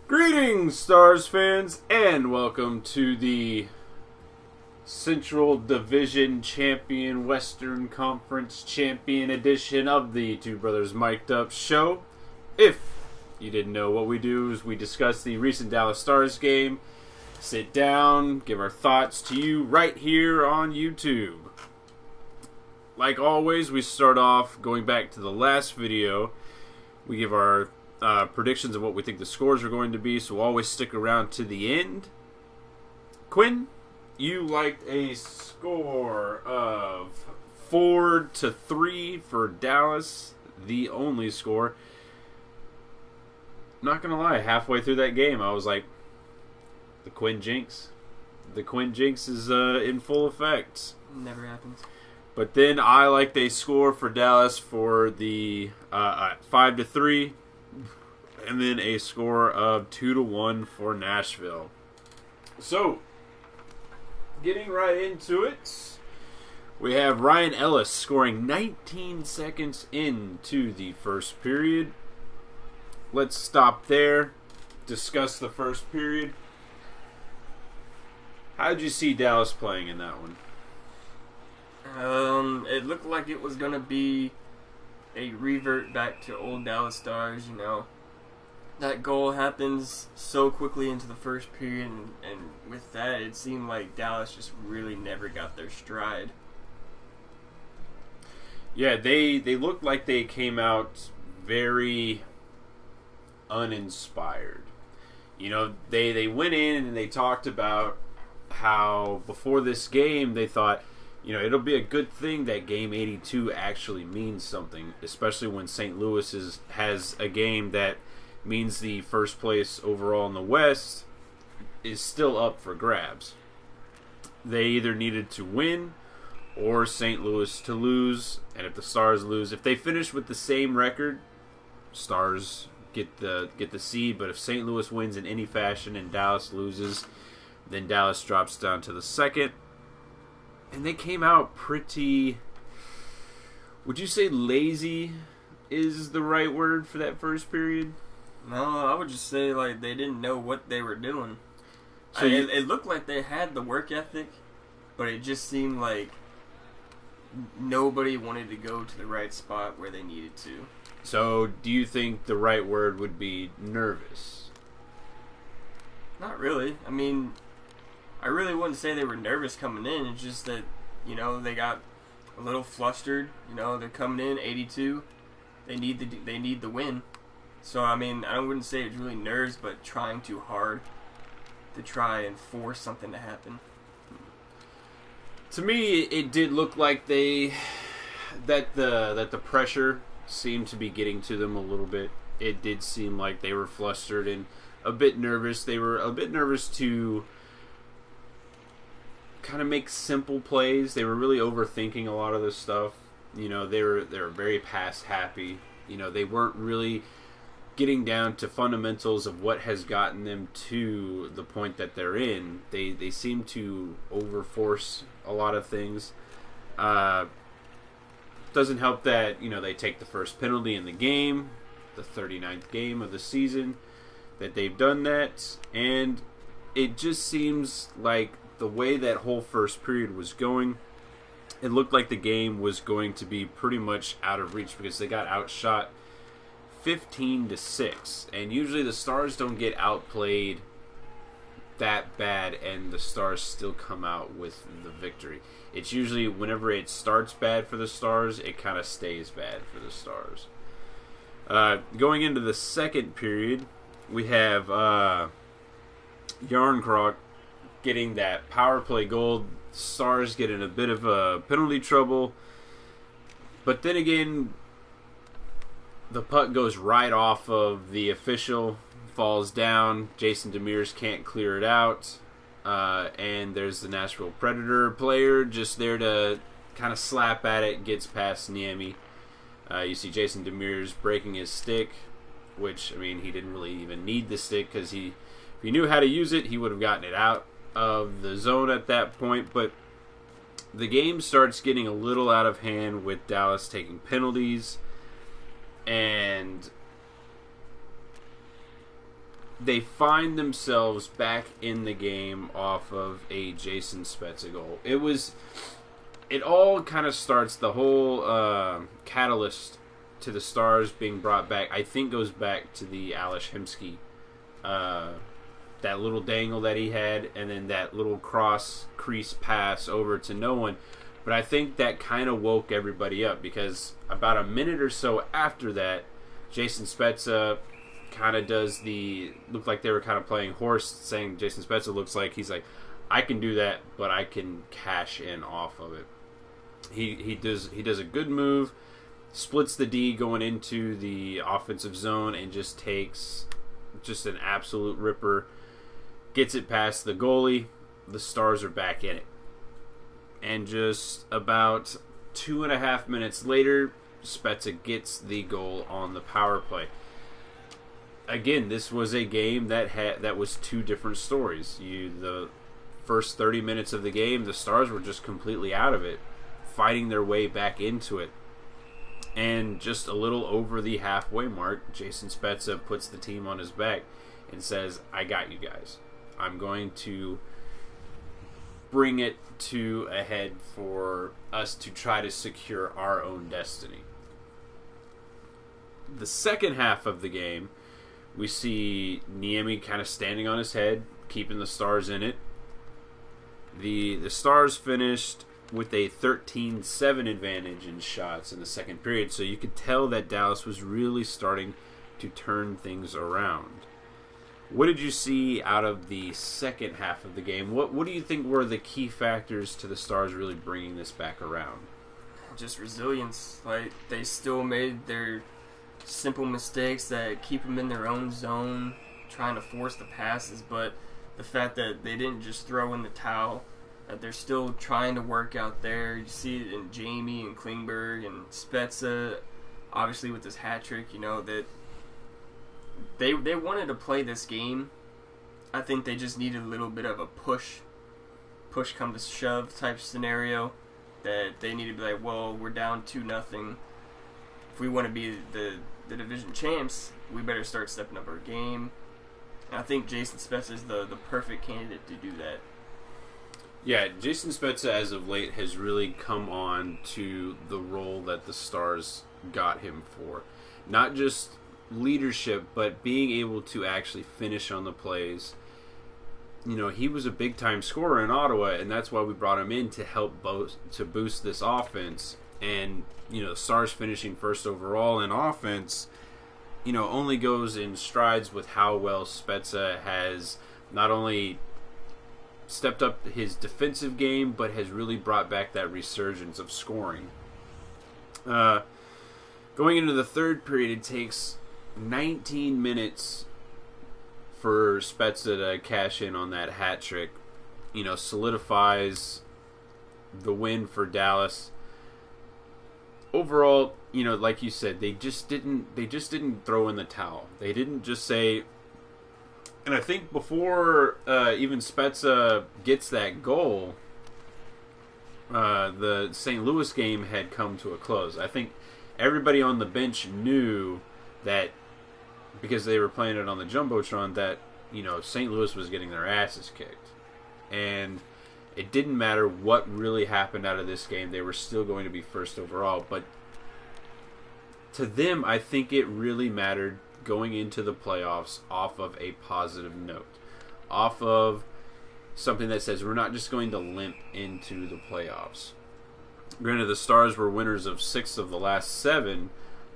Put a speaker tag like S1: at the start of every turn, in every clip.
S1: Greetings, Stars fans, and welcome to the Central Division Champion, Western Conference Champion edition of the Two Brothers Mic'd Up show. If you didn't know, what we do is we discuss the recent Dallas Stars game, sit down, give our thoughts to you right here on YouTube. Like always, we start off going back to the last video. We give our predictions of what we think the scores are going to be, so always stick around to the end. Quinn, you liked a score of 4-3 for Dallas, the only score. Not gonna lie, halfway through that game, I was like, the Quinn jinx. The Quinn jinx is in full effect.
S2: Never happens.
S1: But then I liked a score for Dallas for the 5-3. And then a score of 2-1 for Nashville. So, getting right into it, we have Ryan Ellis scoring 19 seconds into the first period. Let's stop there, discuss the first period. How did you see Dallas playing in that one?
S2: It looked like it was going to be a revert back to old Dallas Stars, you know. That goal happens so quickly into the first period, and with that, it seemed like Dallas just really never got their stride.
S1: Yeah, they looked like they came out very uninspired. You know, they went in and they talked about how before this game they thought, you know, it'll be a good thing that game 82 actually means something, especially when St. Louis has a game that means the first place overall in the West is still up for grabs. They either needed to win or St. Louis to lose, and if the Stars lose, if they finish with the same record, Stars get the seed, but if St. Louis wins in any fashion and Dallas loses, then Dallas drops down to the second. And they came out pretty, would you say lazy is the right word for that first period?
S2: No, I would just say like they didn't know what they were doing.
S1: So
S2: it looked like they had the work ethic, but it just seemed like nobody wanted to go to the right spot where they needed to.
S1: So do you think the right word would be nervous?
S2: Not really. I mean, I really wouldn't say they were nervous coming in. It's just that, you know, they got a little flustered. You know, they're coming in 82. They need the win. So, I mean, I wouldn't say it's really nerves, but trying too hard to try and force something to happen.
S1: To me, it did look like the pressure seemed to be getting to them a little bit. It did seem like they were flustered and a bit nervous. They were a bit nervous to kind of make simple plays. They were really overthinking a lot of this stuff. You know, they were very pass happy. You know, they weren't really getting down to fundamentals of what has gotten them to the point that they're in. They seem to overforce a lot of things. Doesn't help that, you know, they take the first penalty in the game, the 39th game of the season, that they've done that, and it just seems like the way that whole first period was going, it looked like the game was going to be pretty much out of reach because they got outshot 15-6, and usually the Stars don't get outplayed that bad and the Stars still come out with the victory. It's usually whenever it starts bad for the Stars, it kind of stays bad for the Stars. Going into the second period, we have Yarncroc getting that power play goal. Stars getting a bit of a penalty trouble, but then again, the puck goes right off of the official, falls down. Jason Demers can't clear it out. And there's the Nashville Predator player just there to kind of slap at it, gets past Niemi. You see Jason Demers breaking his stick, which, I mean, he didn't really even need the stick because if he knew how to use it, he would have gotten it out of the zone at that point. But the game starts getting a little out of hand with Dallas taking penalties. And they find themselves back in the game off of a Jason Spezza goal. It all kind of starts, the whole catalyst to the Stars being brought back, I think goes back to the Ales Hemsky, that little dangle that he had, and then that little cross crease pass over to no one. But I think that kind of woke everybody up, because about a minute or so after that, Jason Spezza kind of does looked like they were kind of playing horse, saying Jason Spezza looks like he's like, I can do that, but I can cash in off of it. He does a good move, splits the D going into the offensive zone, and just takes just an absolute ripper, gets it past the goalie. The Stars are back in it. And just about 2.5 minutes later, Spezza gets the goal on the power play. Again, this was a game that was two different stories. The first 30 minutes of the game, the Stars were just completely out of it, fighting their way back into it. And just a little over the halfway mark, Jason Spezza puts the team on his back and says, I got you guys. I'm going to bring it to a head for us to try to secure our own destiny. The second half of the game, we see Niemi kind of standing on his head, keeping the Stars in it. The Stars finished with a 13-7 advantage in shots in the second period, so you could tell that Dallas was really starting to turn things around. What did you see out of the second half of the game? What do you think were the key factors to the Stars really bringing this back around?
S2: Just resilience. Like, they still made their simple mistakes that keep them in their own zone, trying to force the passes, but the fact that they didn't just throw in the towel, that they're still trying to work out there. You see it in Jamie and Klingberg and Spezza, obviously with his hat trick, that they wanted to play this game. I think they just needed a little bit of a push come to shove type scenario, that they needed to be like, well, we're down 2-0. If we want to be the division champs, we better start stepping up our game. And I think Jason Spezza is the perfect candidate to do that.
S1: Yeah, Jason Spezza as of late has really come on to the role that the Stars got him for. Not just leadership, but being able to actually finish on the plays. He was a big-time scorer in Ottawa, and that's why we brought him in to help boost this offense. And, the Stars finishing first overall in offense, only goes in strides with how well Spezza has not only stepped up his defensive game, but has really brought back that resurgence of scoring. Going into the third period, it takes 19 minutes for Spezza to cash in on that hat trick. Solidifies the win for Dallas. Overall, like you said, they just didn't throw in the towel. They didn't just say. And I think before even Spezza gets that goal, the St. Louis game had come to a close. I think everybody on the bench knew that, because they were playing it on the Jumbotron, that St. Louis was getting their asses kicked. And it didn't matter what really happened out of this game. They were still going to be first overall. But to them, I think it really mattered going into the playoffs off of a positive note. Off of something that says we're not just going to limp into the playoffs. Granted, the Stars were winners of 6 of the last 7,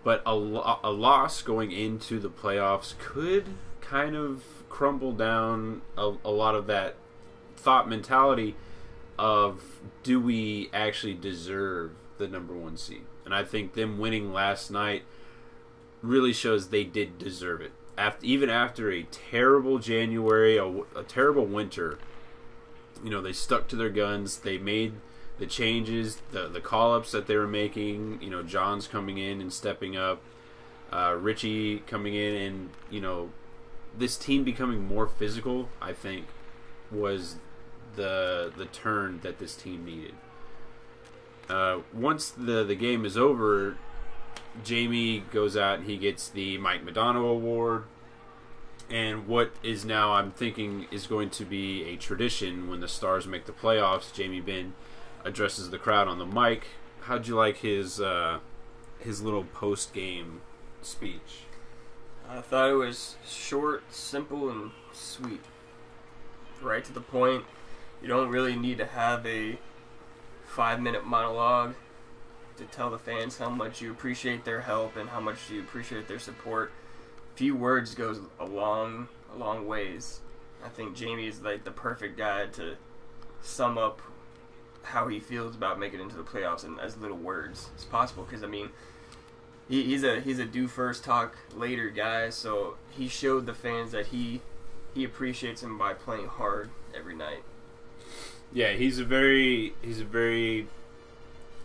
S1: but a loss going into the playoffs could kind of crumble down a lot of that thought mentality of, do we actually deserve the number 1 seed? And I think them winning last night really shows they did deserve it. Even after a terrible January, a terrible winter, they stuck to their guns. They made the changes, the call-ups that they were making. John's coming in and stepping up. Richie coming in, and, this team becoming more physical, I think, was the turn that this team needed. Once the game is over, Jamie goes out and he gets the Mike Modano Award. And what is now, I'm thinking, is going to be a tradition when the Stars make the playoffs. Jamie Benn addresses the crowd on the mic. How'd you like his little post-game speech?
S2: I thought it was short, simple, and sweet. Right to the point. You don't really need to have a 5-minute monologue to tell the fans how much you appreciate their help and how much you appreciate their support. Few words goes a long ways. I think Jamie is like the perfect guy to sum up how he feels about making it into the playoffs in as little words as possible. Because I mean, he's a do first, talk later guy. So he showed the fans that he appreciates him by playing hard every night.
S1: Yeah, he's a very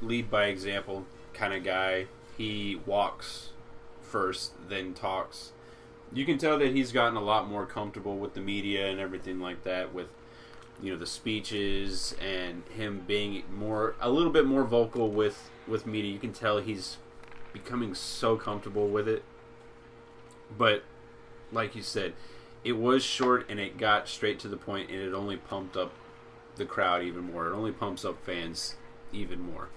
S1: lead by example kind of guy. He walks first, then talks. You can tell that he's gotten a lot more comfortable with the media and everything like that, with the speeches and him being a little bit more vocal with media. You can tell he's becoming so comfortable with it. But like you said, it was short and it got straight to the point, and it only pumped up the crowd even more. It only pumps up fans even more.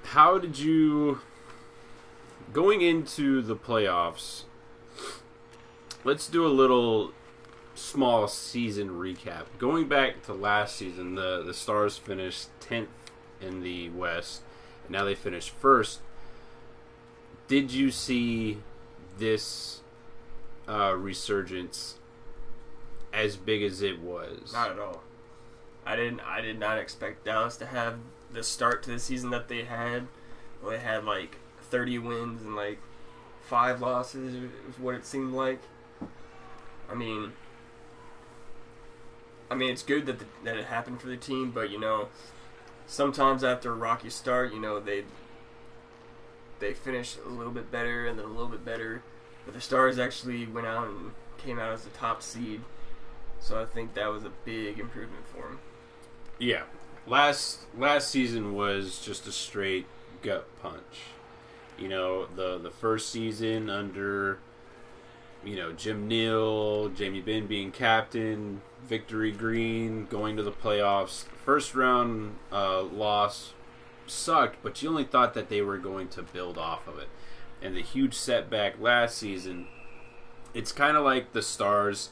S1: How did you, going into the playoffs, let's do a little small season recap. Going back to last season, the Stars finished 10th in the West, and now they finished first. Did you see this resurgence as big as it was?
S2: Not at all. I did not expect Dallas to have the start to the season that they had. Well, they had like 30 wins and like 5 losses is what it seemed like. I mean it's good that it happened for the team, but sometimes after a rocky start, they finish a little bit better and then a little bit better. But the Stars actually went out and came out as the top seed, so I think that was a big improvement for them.
S1: Yeah, last season was just a straight gut punch. The first season under Jim Neal, Jamie Benn being captain, Victory Green, going to the playoffs. First round loss sucked, but you only thought that they were going to build off of it. And the huge setback last season, it's kind of like the Stars,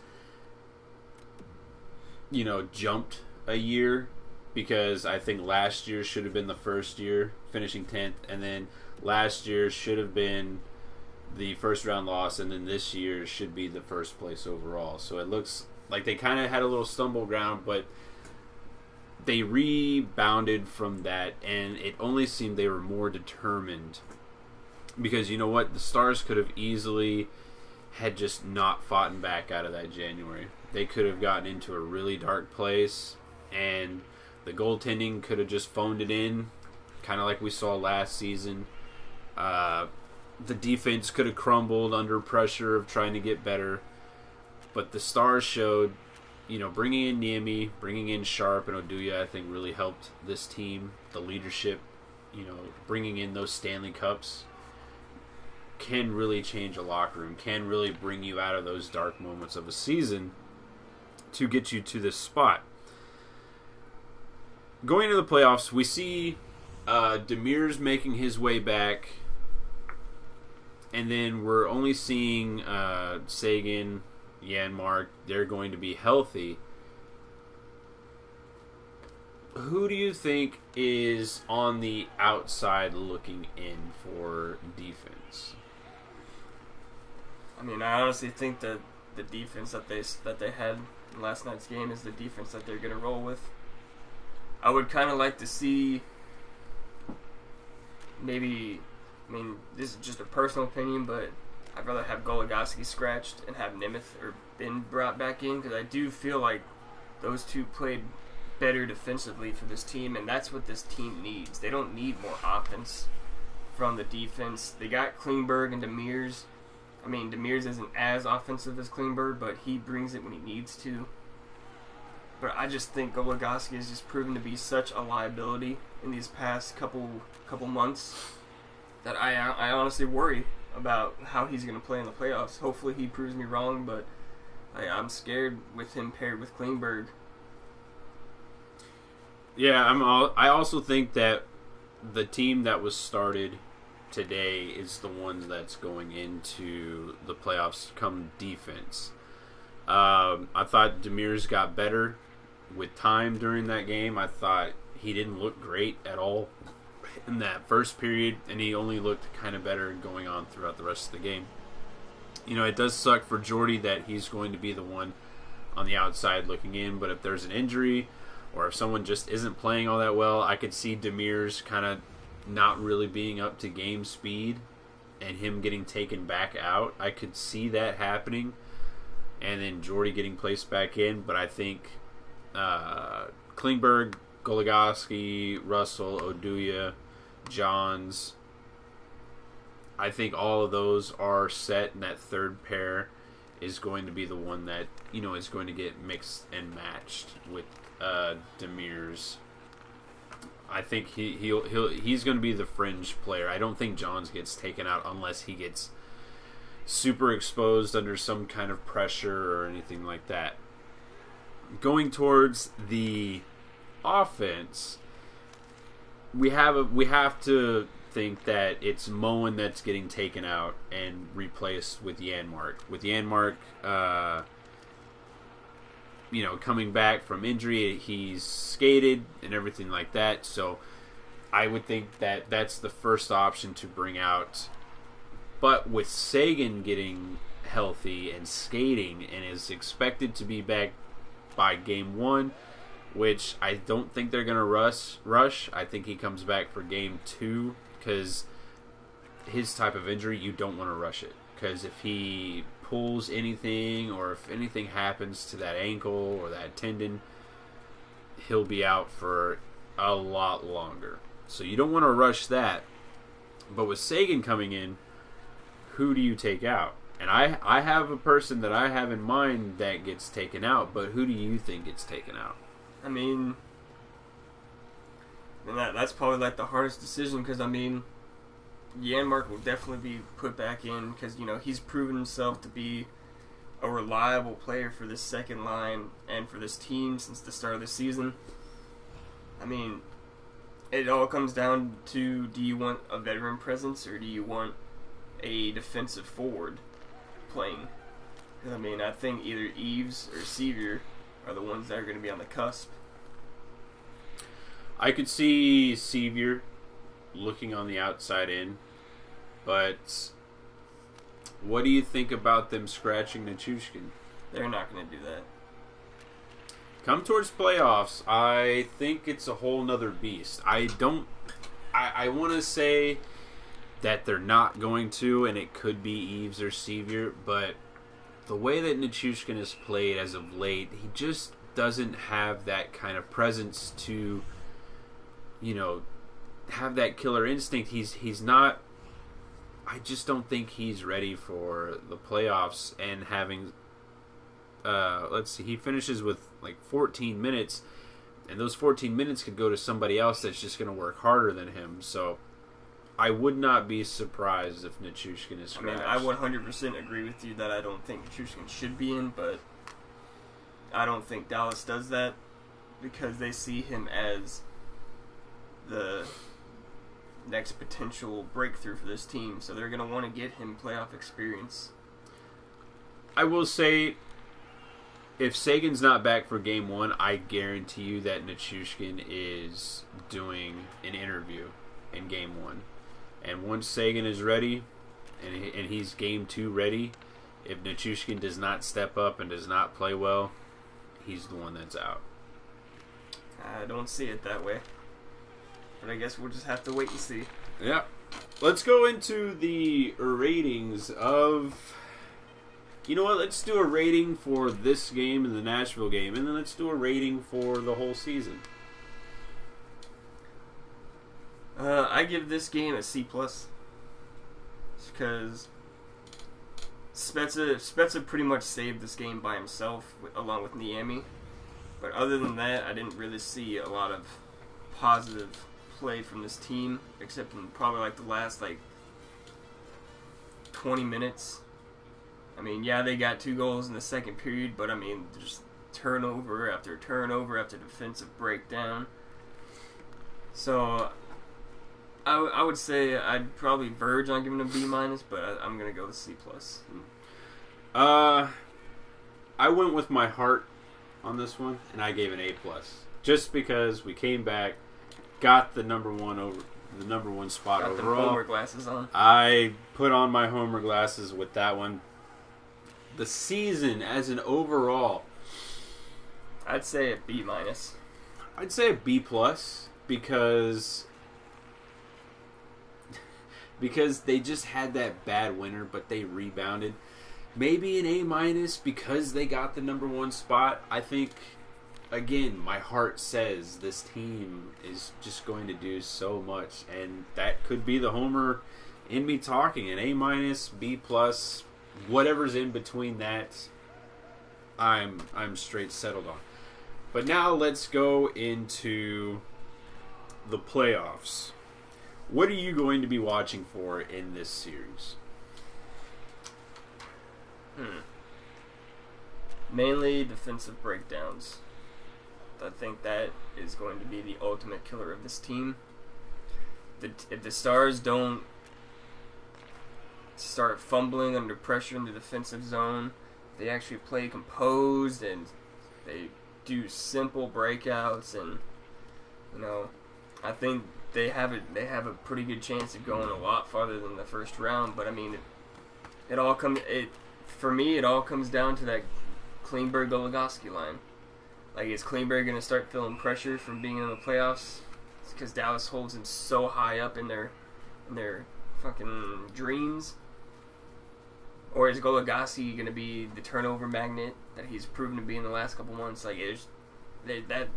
S1: jumped a year, because I think last year should have been the first year, finishing 10th, and then last year should have been the first round loss, and then this year should be the first place overall. So it looks like they kind of had a little stumble ground, but they rebounded from that, and it only seemed they were more determined. Because you know what? The Stars could have easily had just not fought back out of that January. They could have gotten into a really dark place, and the goaltending could have just phoned it in, kind of like we saw last season. The defense could have crumbled under pressure of trying to get better. But the Stars showed, bringing in Niemi, bringing in Sharp and Oduya, I think really helped this team. The leadership, bringing in those Stanley Cups can really change a locker room, can really bring you out of those dark moments of a season to get you to this spot. Going into the playoffs, we see Demers making his way back, and then we're only seeing Sagan, Janmark, they're going to be healthy. Who do you think is on the outside looking in for defense?
S2: I honestly think that the defense that they had in last night's game is the defense that they're going to roll with. I would kind of like to see maybe, this is just a personal opinion, but I'd rather have Goligoski scratched and have Nemeth or Benn brought back in, because I do feel like those two played better defensively for this team, and that's what this team needs. They don't need more offense from the defense. They got Klingberg and Demers. Demers isn't as offensive as Klingberg, but he brings it when he needs to. But I just think Goligoski has just proven to be such a liability in these past couple months that I honestly worry about how he's going to play in the playoffs. Hopefully he proves me wrong, but I'm scared with him paired with Klingberg.
S1: Yeah, I also think that the team that was started today is the one that's going into the playoffs come defense. I thought Demir's got better with time during that game. I thought he didn't look great at all in that first period, and he only looked kind of better going on throughout the rest of the game. You know, it does suck for Jordy that he's going to be the one on the outside looking in, but if there's an injury or if someone just isn't playing all that well, I could see Demir's kind of not really being up to game speed and him getting taken back out. I could see that happening, and then Jordy getting placed back in, but I think Klingberg, Goligoski, Russell, Oduya, Johns, I think all of those are set, and that third pair is going to be the one that, you know, is going to get mixed and matched with Demir's. I think he's going to be the fringe player. I don't think Johns gets taken out unless he gets super exposed under some kind of pressure or anything like that. Going towards the offense, we have to think that it's Moen that's getting taken out and replaced with Janmark. With Janmark, coming back from injury, he's skated and everything like that. So I would think that that's the first option to bring out. But with Seguin getting healthy and skating and is expected to be back by game 1, which I don't think they're going to rush. I think he comes back for game 2 because his type of injury, you don't want to rush it. Because if he pulls anything or if anything happens to that ankle or that tendon, he'll be out for a lot longer. So you don't want to rush that. But with Seguin coming in, who do you take out? And I have a person that I have in mind that gets taken out, but who do you think gets taken out?
S2: I mean, that's probably like the hardest decision because, I mean, Janmark will definitely be put back in because, you know, he's proven himself to be a reliable player for this second line and for this team since the start of the season. I mean, it all comes down to, do you want a veteran presence or do you want a defensive forward playing? I mean, I think either Eves or Sevier are the ones that are going to be on the cusp.
S1: I could see Sevier looking on the outside in, but what do you think about them scratching Nichushkin?
S2: They're not going to do that.
S1: Come towards playoffs, I think it's a whole nother beast. I want to say that they're not going to, and it could be Eves or Sevier, but the way that Nichushkin has played as of late, he just doesn't have that kind of presence to, have that killer instinct. He's not. I just don't think he's ready for the playoffs and having. Let's see, he finishes with like 14 minutes, and those 14 minutes could go to somebody else that's just going to work harder than him. So I would not be surprised if Nichushkin is scratched.
S2: I mean, I 100% agree with you that I don't think Nichushkin should be in, but I don't think Dallas does that because they see him as the next potential breakthrough for this team, so they're going to want to get him playoff experience.
S1: I will say, if Sagan's not back for game 1, I guarantee you that Nichushkin is doing an interview in game 1. And once Seguin is ready, and he's game 2 ready, if Nichushkin does not step up and does not play well, he's the one that's out.
S2: I don't see it that way. But I guess we'll just have to wait and see.
S1: Yeah. Let's go into the ratings of... You know what? Let's do a rating for this game and the Nashville game, and then let's do a rating for the whole season.
S2: I give this game a C+. Because Spezza pretty much saved this game by himself, along with Niemi. But other than that, I didn't really see a lot of positive play from this team, except in probably like the last 20 minutes. I mean, yeah, they got 2 goals in the second period, but I mean, just turnover after defensive breakdown. So I would say I'd probably verge on giving them B-, but I'm gonna go with C+.
S1: I went with my heart on this one, and I gave an A+. Just because we came back, got the number one spot
S2: got
S1: overall.
S2: Got the homer glasses on.
S1: I put on my homer glasses with that one. The season as an overall,
S2: I'd say a B-.
S1: I'd say a B+ because they just had that bad winter, but they rebounded. Maybe an A- because they got the number 1 spot. I think, again, my heart says this team is just going to do so much, and that could be the homer in me talking. An A-, B+, whatever's in between that, I'm straight settled on. But now let's go into the playoffs. What are you going to be watching for in this series?
S2: Mainly defensive breakdowns. I think that is going to be the ultimate killer of this team. If the Stars don't start fumbling under pressure in the defensive zone, they actually play composed and they do simple breakouts, and I think they have a pretty good chance of going a lot farther than the first round. But I mean, for me, it all comes down to that Klingberg-Goligoski line. Like, is Klingberg going to start feeling pressure from being in the playoffs? It's because Dallas holds him so high up in their fucking dreams. Or is Goligoski going to be the turnover magnet that he's proven to be in the last couple months? Like, that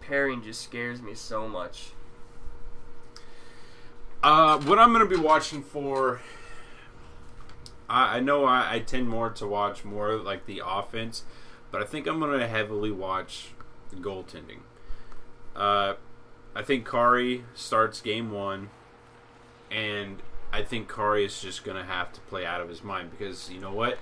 S2: pairing just scares me so much.
S1: What I'm going to be watching for, I know I tend more to watch more like the offense, but I think I'm going to heavily watch goaltending. I think Kari starts game 1, and I think Kari is just going to have to play out of his mind because, you know what?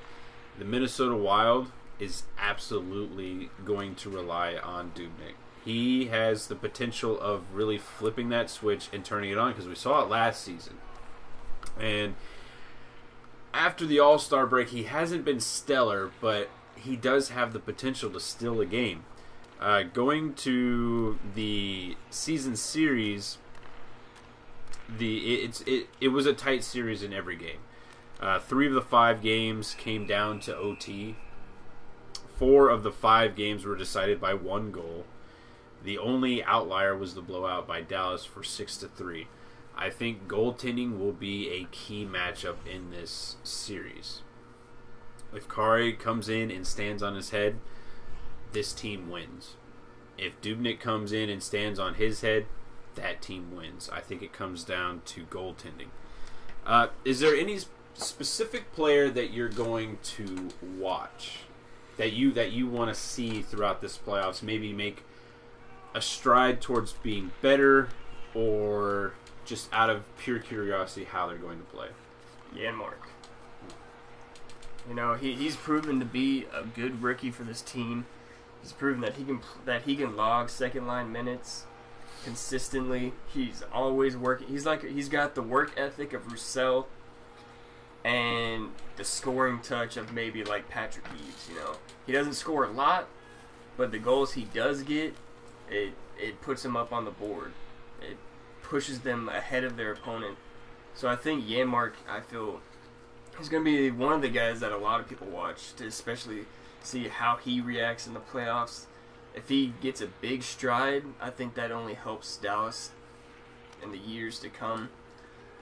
S1: The Minnesota Wild is absolutely going to rely on Dubnyk. He has the potential of really flipping that switch and turning it on because we saw it last season. And after the All-Star break, he hasn't been stellar, but he does have the potential to steal a game. Going to the season series, it was a tight series in every game. 3 of the 5 games came down to OT. 4 of the 5 games were decided by 1 goal. The only outlier was the blowout by Dallas for 6-3. I think goaltending will be a key matchup in this series. If Kari comes in and stands on his head, this team wins. If Dubnyk comes in and stands on his head, that team wins. I think it comes down to goaltending. Is there any specific player that you're going to watch that you want to see throughout this playoffs? Maybe make a stride towards being better, or just out of pure curiosity how they're going to play?
S2: Janmark. He's proven to be a good rookie for this team. He's proven that he can log second line minutes consistently. He's always working. He's got the work ethic of Roussel and the scoring touch of maybe like Patrick Eaves. He doesn't score a lot, but the goals he does get, it puts him up on the board. It pushes them ahead of their opponent. So I think Janmark, I feel, he's going to be one of the guys that a lot of people watch to especially see how he reacts in the playoffs. If he gets a big stride, I think that only helps Dallas in the years to come.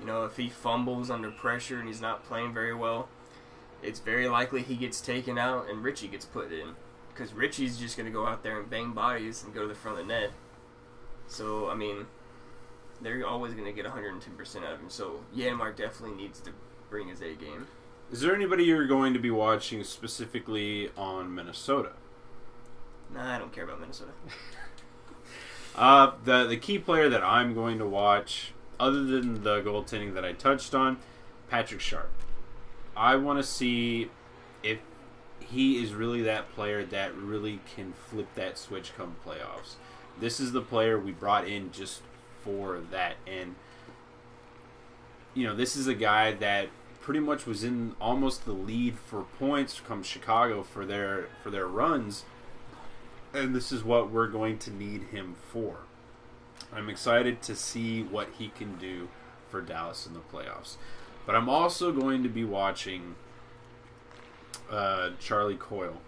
S2: If he fumbles under pressure and he's not playing very well, it's very likely he gets taken out and Richie gets put in. Because Richie's just going to go out there and bang bodies and go to the front of the net. So, I mean, they're always going to get 110% out of him. So, Janmark definitely needs to bring his A game.
S1: Is there anybody you're going to be watching specifically on Minnesota?
S2: Nah, I don't care about Minnesota.
S1: The key player that I'm going to watch, other than the goaltending that I touched on, Patrick Sharp. I want to see if he is really that player that really can flip that switch come playoffs. This is the player we brought in just for that. And, this is a guy that pretty much was in almost the lead for points come Chicago for their runs. And this is what we're going to need him for. I'm excited to see what he can do for Dallas in the playoffs. But I'm also going to be watching Charlie Coyle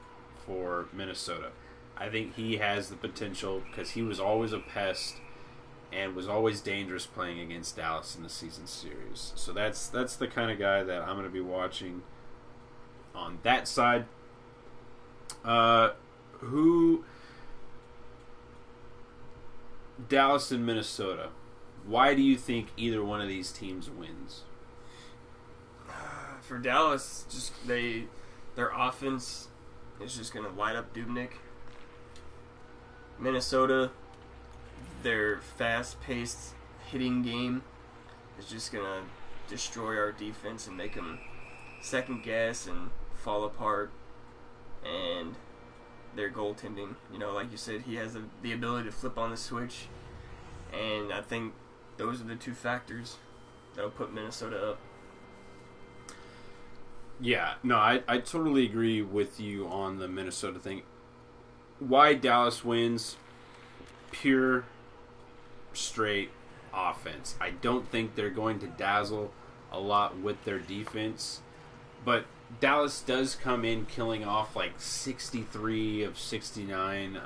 S1: for Minnesota. I think he has the potential because he was always a pest and was always dangerous playing against Dallas in the season series. So that's the kind of guy that I'm going to be watching on that side. Dallas and Minnesota. Why do you think either one of these teams wins?
S2: For Dallas, just their offense is just going to light up Dubnyk. Minnesota, their fast-paced hitting game is just going to destroy our defense and make them second guess and fall apart. And their goaltending, like you said, he has the ability to flip on the switch. And I think those are the two factors that'll put Minnesota up.
S1: Yeah, no, I totally agree with you on the Minnesota thing. Why Dallas wins? Pure, straight offense. I don't think they're going to dazzle a lot with their defense, but Dallas does come in killing off like 63 of 69,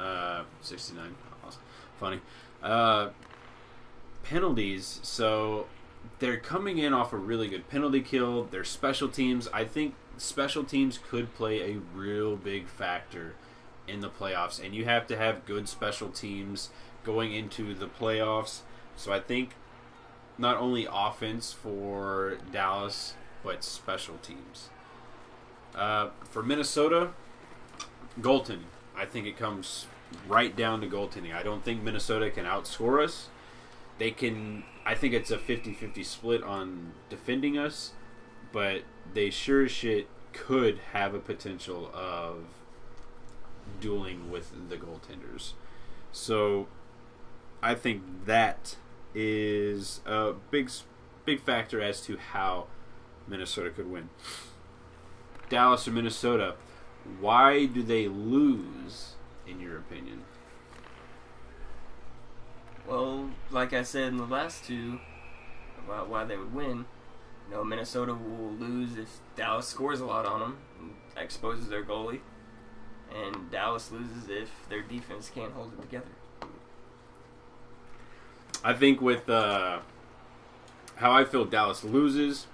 S1: 69, awesome, funny, penalties, so they're coming in off a really good penalty kill. Their special teams, I think special teams could play a real big factor in the playoffs, and you have to have good special teams going into the playoffs. So I think not only offense for Dallas, but special teams. For Minnesota, goaltending. I think it comes right down to goaltending. I don't think Minnesota can outscore us. They can. I think it's a 50-50 split on defending us, but they sure as shit could have a potential of dueling with the goaltenders. So I think that is a big factor as to how Minnesota could win. Dallas or Minnesota, why do they lose, in your opinion?
S2: Well, like I said in the last two about why they would win, Minnesota will lose if Dallas scores a lot on them and exposes their goalie, and Dallas loses if their defense can't hold it together.
S1: I think with how I feel Dallas loses,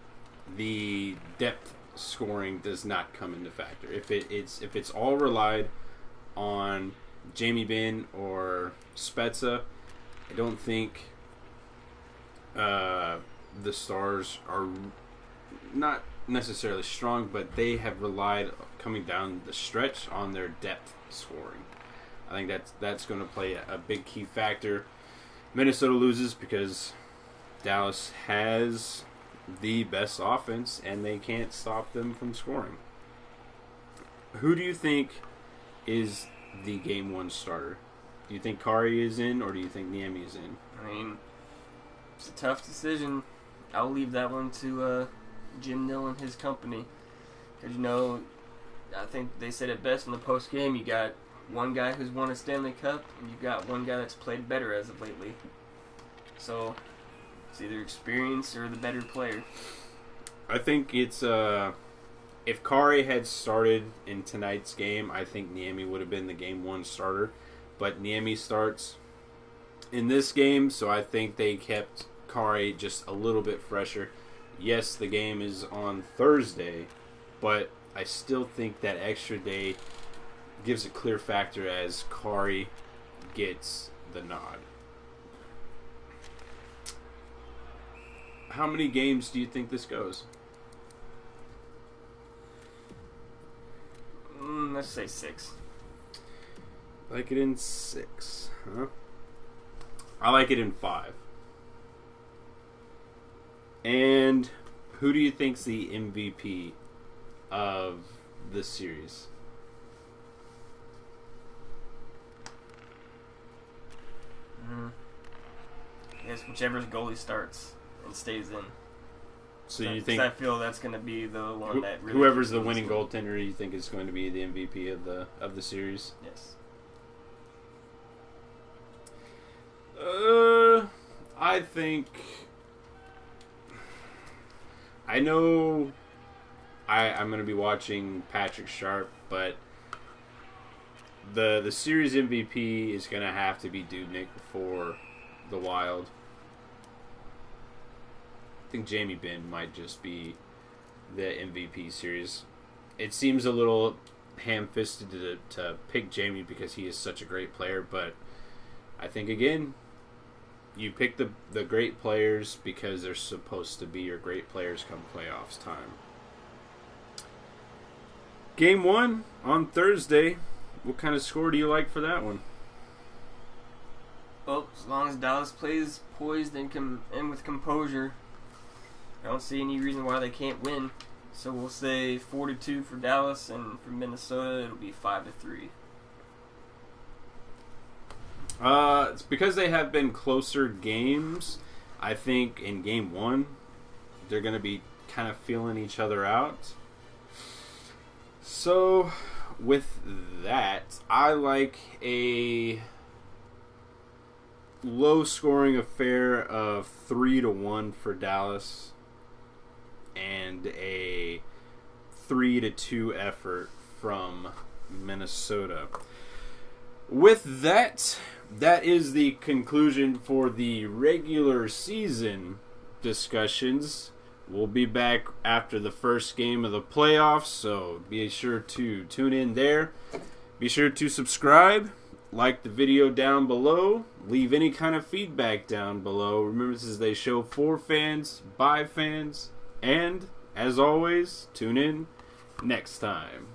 S1: the depth scoring does not come into factor. If it's all relied on Jamie Benn or Spezza, I don't think the Stars are not necessarily strong, but they have relied coming down the stretch on their depth scoring. I think that's going to play a big key factor. Minnesota loses because Dallas has the best offense and they can't stop them from scoring. Who do you think is the game one starter? Do you think Kari is in, or do you think Niemi is in?
S2: I mean, it's a tough decision. I'll leave that one to Jim Nill and his company. Because, I think they said it best in the post game. You got one guy who's won a Stanley Cup, and you've got one guy that's played better as of lately. So, it's either experience or the better player.
S1: I think it's if Kari had started in tonight's game, I think Niemi would have been the game one starter. But Niemi starts in this game, so I think they kept Kari just a little bit fresher. Yes, the game is on Thursday, but I still think that extra day gives a clear factor as Kari gets the nod. How many games do you think this goes?
S2: Let's say 6.
S1: Like it in 6, huh? I like it in 5. And who do you think's the MVP of this series?
S2: I guess whichever goalie starts and stays in.
S1: So you think
S2: I feel that's going to be the one that really
S1: whoever's the winning goaltender, you think is going to be the MVP of the series?
S2: Yes.
S1: I think. I know. I'm going to be watching Patrick Sharp, but the series MVP is going to have to be Dubnyk for the Wild. I think Jamie Benn might just be the MVP series. It seems a little ham-fisted to pick Jamie because he is such a great player, but I think, again, you pick the great players because they're supposed to be your great players come playoffs time. Game 1 on Thursday. What kind of score do you like for that one?
S2: Well, as long as Dallas plays poised and with composure, I don't see any reason why they can't win. So we'll say 4-2 for Dallas, and for Minnesota it'll be 5-3.
S1: It's because they have been closer games. I think in Game 1 they're going to be kind of feeling each other out. So with that, I like a low-scoring affair of 3-1 for Dallas and a 3-2 effort from Minnesota. With that, that is the conclusion for the regular season discussions. We'll be back after the first game of the playoffs, so be sure to tune in there. Be sure to subscribe, like the video down below, leave any kind of feedback down below. Remember, this is a show for fans, by fans, and, as always, tune in next time.